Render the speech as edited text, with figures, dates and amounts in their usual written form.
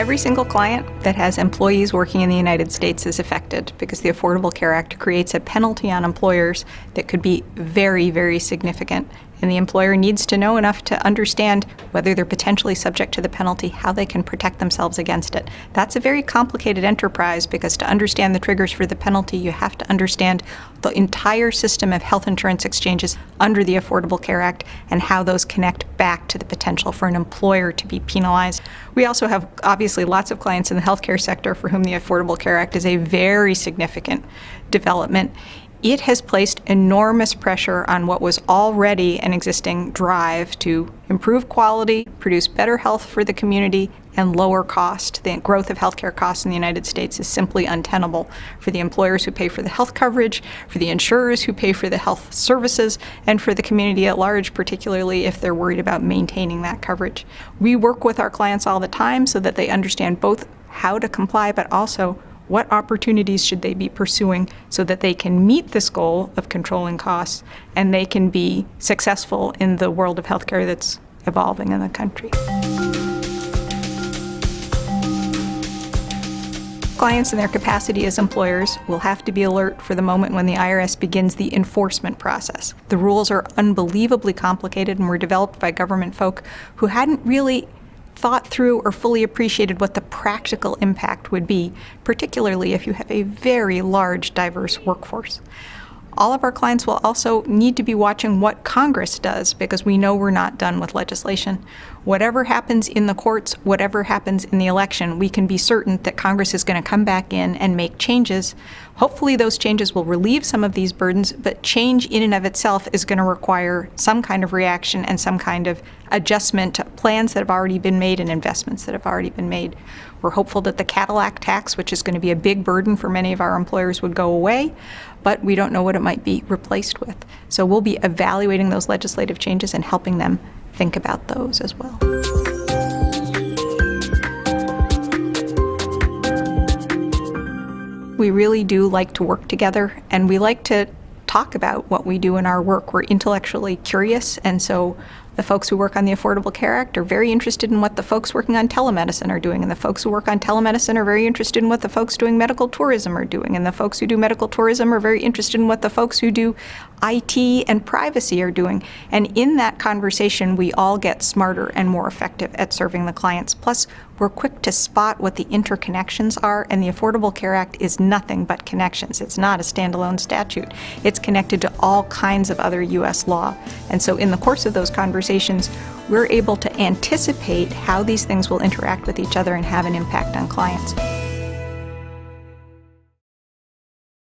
Every single client that has employees working in the United States is affected because the Affordable Care Act creates a penalty on employers that could be very, very significant. And the employer needs to know enough to understand whether they're potentially subject to the penalty, how they can protect themselves against it. That's a very complicated enterprise because to understand the triggers for the penalty, you have to understand the entire system of health insurance exchanges under the Affordable Care Act and how those connect back to the potential for an employer to be penalized. We also have obviously lots of clients in the healthcare sector for whom the Affordable Care Act is a very significant development. It has placed enormous pressure on what was already an existing drive to improve quality, produce better health for the community, and lower cost. The growth of healthcare costs in the United States is simply untenable for the employers who pay for the health coverage, for the insurers who pay for the health services, and for the community at large, particularly if they're worried about maintaining that coverage. We work with our clients all the time so that they understand both how to comply, but also what opportunities should they be pursuing so that they can meet this goal of controlling costs and they can be successful in the world of healthcare that's evolving in the country. Clients in their capacity as employers will have to be alert for the moment when the IRS begins the enforcement process. The rules are unbelievably complicated and were developed by government folk who hadn't really thought through or fully appreciated what the practical impact would be, particularly if you have a very large, diverse workforce. All of our clients will also need to be watching what Congress does because we know we're not done with legislation. Whatever happens in the courts, whatever happens in the election, we can be certain that Congress is going to come back in and make changes. Hopefully those changes will relieve some of these burdens, but change in and of itself is going to require some kind of reaction and some kind of adjustment to plans that have already been made and investments that have already been made. We're hopeful that the Cadillac tax, which is going to be a big burden for many of our employers, would go away, but we don't know what it might be replaced with. So we'll be evaluating those legislative changes and helping them think about those as well. We really do like to work together, and we like to talk about what we do in our work. We're intellectually curious, and so the folks who work on the Affordable Care Act are very interested in what the folks working on telemedicine are doing, and the folks who work on telemedicine are very interested in what the folks doing medical tourism are doing, and the folks who do medical tourism are very interested in what the folks who do IT and privacy are doing. And in that conversation, we all get smarter and more effective at serving the clients. Plus, we're quick to spot what the interconnections are, and the Affordable Care Act is nothing but connections. It's not a standalone statute. It's connected to all kinds of other U.S. law. And so in the course of those conversations, we're able to anticipate how these things will interact with each other and have an impact on clients.